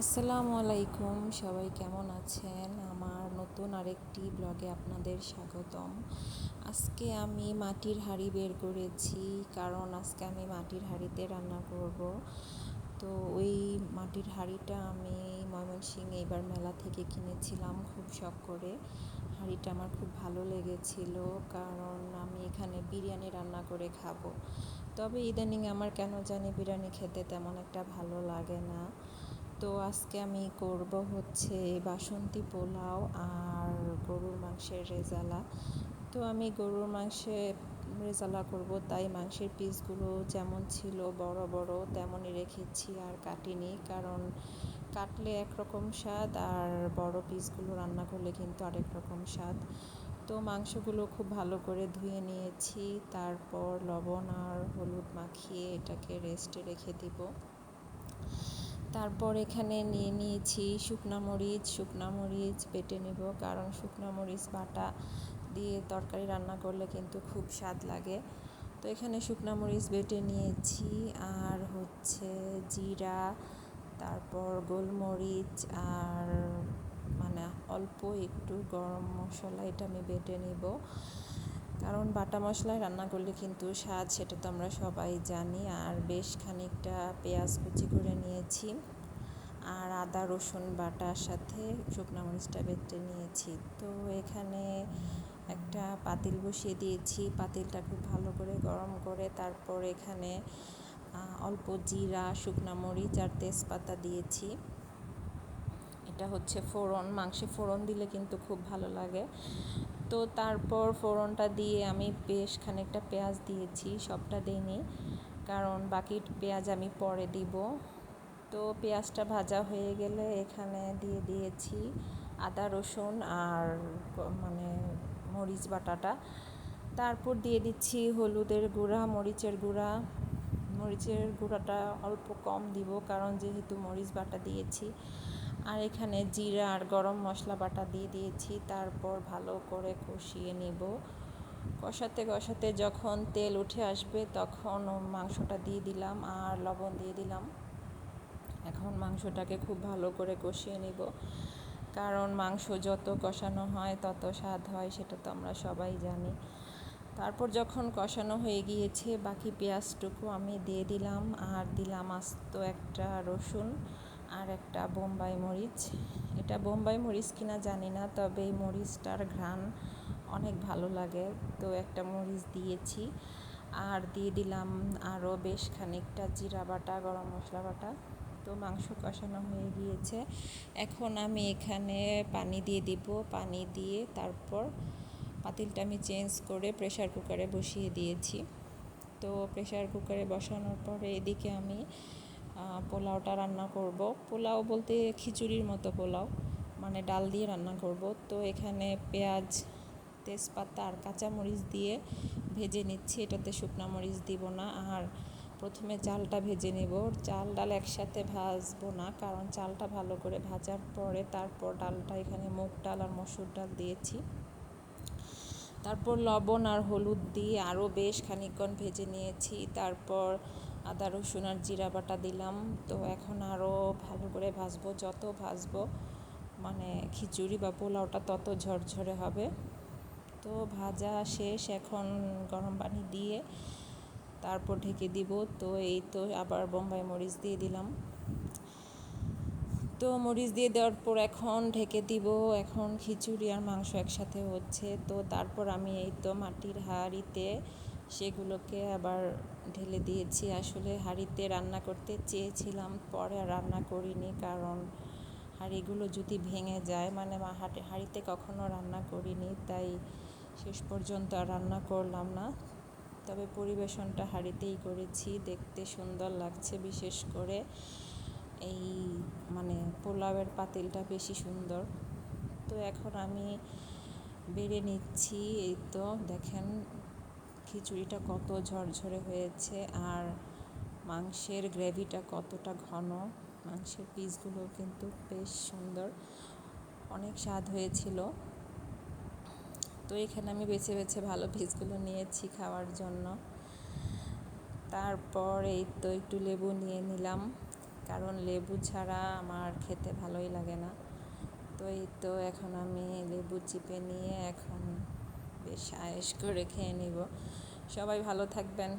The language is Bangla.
আসসালামু আলাইকুম, সবাই কেমন আছেন? আমার নতুন আরেকটি ব্লগে আপনাদের স্বাগতম। আজকে আমি মাটির হাঁড়ি বের করেছি, কারণ আজকে আমি মাটির হাঁড়িতে রান্না করব। তো ওই মাটির হাঁড়িটা আমি ময়মনসিংহে এবার মেলা থেকে কিনেছিলাম খুব শখ করে। হাঁড়িটা আমার খুব ভালো লেগেছিল, কারণ আমি এখানে বিরিয়ানি রান্না করে খাবো। তবে ইদানিং আমার কেন জানি বিরিয়ানি খেতে তেমন একটা ভালো লাগে না। তো আজকে আমি করব হচ্ছে বাসন্তী পোলাও আর গরুর মাংসের রেজালা। তো আমি গরুর মাংসের রেজালা করব, তাই মাংসের পিসগুলো যেমন ছিল বড় বড় তেমনই রেখেছি আর কাটিনি, কারণ কাটলে একরকম স্বাদ আর বড় পিসগুলো রান্না করলে কিন্তু আরেক রকম স্বাদ। তো মাংসগুলো খুব ভালো করে ধুয়ে নিয়েছি, তারপর লবণ আর হলুদ মাখিয়ে এটাকে রেস্টে রেখে দিব। তারপর এখানে নিয়ে নিয়েছি শুকনা মরিচ বেটে নেব, কারণ শুকনা মরিচ বাটা দিয়ে তরকারি রান্না করলে কিন্তু খুব স্বাদ লাগে। তো এখানে শুকনা মরিচ বেটে নিয়েছি, আর হচ্ছে জিরা, তারপর গোলমরিচ আর মানে অল্প একটু গরম মশলা, এটা আমি বেটে নেব। কারণ বাটা মশলায় রান্না করলে কিন্তু স্বাদ, সেটা তো আমরা সবাই জানি। আর বেশ খানিকটা পেঁয়াজ কুচি করে নিয়েছি, আর আদা রসুন বাটার সাথে শুকনো মরিচটা বেটে নিয়েছি। তো এখানে একটা পাতিল বসিয়ে দিয়েছি, পাতিলটা খুব ভালো করে গরম করে তারপর এখানে অল্প জিরা, শুকনো মরিচ আর তেজপাতা দিয়েছি। এটা হচ্ছে ফোড়ন, মাংসে ফোড়ন দিলে কিন্তু খুব ভালো লাগে। তো তারপর ফোড়নটা দিয়ে আমি বেশ খানিকটা পেঁয়াজ দিয়েছি, সবটা দিইনি কারণ বাকি পেঁয়াজ আমি পরে দিব। তো পেঁয়াজটা ভাজা হয়ে গেলে এখানে দিয়ে দিয়েছি আদা রসুন আর মরিচ বাটাটা। তারপর দিয়ে দিচ্ছি হলুদের গুঁড়া, মরিচের গুঁড়াটা অল্প কম দিব, কারণ যেহেতু মরিচ বাটা দিয়েছি। আর এখানে জিরা আর গরম মশলা বাটা দিয়ে দিয়েছি। তারপর ভালো করে কষিয়ে নেব। কষাতে যখন তেল উঠে আসবে তখন মাংসটা দিয়ে দিলাম আর লবণ দিয়ে দিলাম। এখন মাংসটাকে খুব ভালো করে কষিয়ে নিব, কারণ মাংস যত কষানো হয় তত স্বাদ হয়, সেটা তো আমরা সবাই জানি। তারপর যখন কষানো হয়ে গিয়েছে বাকি পেঁয়াজটুকু আমি দিয়ে দিলাম, আর দিলাম আস্ত একটা রসুন আর একটা বোম্বাই মরিচ। এটা বোম্বাই মরিচ কিনা জানি না, তবে এই মরিচটার ঘ্রাণ অনেক ভালো লাগে, তো একটা মরিচ দিয়েছি। আর দিয়ে দিলাম আরও বেশ খানিকটা জিরা বাটা, গরম মশলা বাটা। তো মাংস কষানো হয়ে গিয়েছে, এখন আমি এখানে পানি দিয়ে দিব। পানি দিয়ে তারপর পাতিলটা আমি চেঞ্জ করে প্রেসার কুকারে বসিয়ে দিয়েছি। তো প্রেসার কুকারে বসানোর পরে এদিকে আমি পোলাওটা রান্না করব। পোলাও বলতে খিচুড়ির মতো পোলাও, মানে ডাল দিয়ে রান্না করব। তো এখানে পেঁয়াজ, তেজপাতা আর কাঁচামরিচ দিয়ে ভেজে নিচ্ছি, এটাতে শুকনো মরিচ দিব না। আর প্রথমে চালটা ভেজে নেব, চাল ডাল একসাথে ভাজবো না, কারণ চালটা ভালো করে ভাজার পরে তারপর ডালটা, এখানে মুগ ডাল আর মসুর ডাল দিয়েছি। তারপর লবণ আর হলুদ দিয়ে আরও বেশ খানিকক্ষণ ভেজে নিয়েছি। তারপর আদা রসুন আর জিরা বাটা দিলাম। তো এখন আরও ভালো করে ভাজবো, যত ভাজবো মানে খিচুড়ি বা পোলাওটা তত ঝরঝরে হবে। তো ভাজা শেষ, এখন গরম পানি দিয়ে তারপর ঢেকে দিব। তো এই তো আবার বোম্বাই মরিচ দিয়ে দিলাম। তো মরিচ দিয়ে দেওয়ার পর এখন ঢেকে দিব। এখন খিচুড়ি আর মাংস একসাথে হচ্ছে। তো তারপর আমি এই তো মাটির হাঁড়িতে সেগুলোকে আবার ঢেলে দিয়েছি। আসলে হাঁড়িতে রান্না করতে চেয়েছিলাম, পরে আর রান্না করিনি, কারণ হাঁড়িগুলো যদি ভেঙে যায়, মানে হাঁড়িতে কখনো রান্না করিনি, তাই শেষ পর্যন্ত আর রান্না করলাম না। তবে পরিবেশনটা হাঁড়িতেই করেছি, দেখতে সুন্দর লাগছে। বিশেষ করে এই পোলাওয়ের পাতিলটা বেশি সুন্দর। তো এখন আমি বেড়ে নিচ্ছি। এই তো দেখেন খিচুড়িটা কত ঝরঝরে হয়েছে, আর মাংসের গ্রেভিটা কতটা ঘন, মাংসের পিসগুলো কিন্তু বেশ সুন্দর, অনেক স্বাদ হয়েছিল। তো এখানে আমি বেছে বেছে ভালো পিসগুলো নিয়েছি খাওয়ার জন্য। তারপর এই তো একটু লেবু নিয়ে নিলাম, কারণ লেবু ছাড়া আমার খেতে ভালোই লাগে না। তো এই তো এখন আমি লেবু চিপে নিয়ে এখন বেশ আয়েশ করে খেয়ে নিব। সবাই ভালো থাকবেন।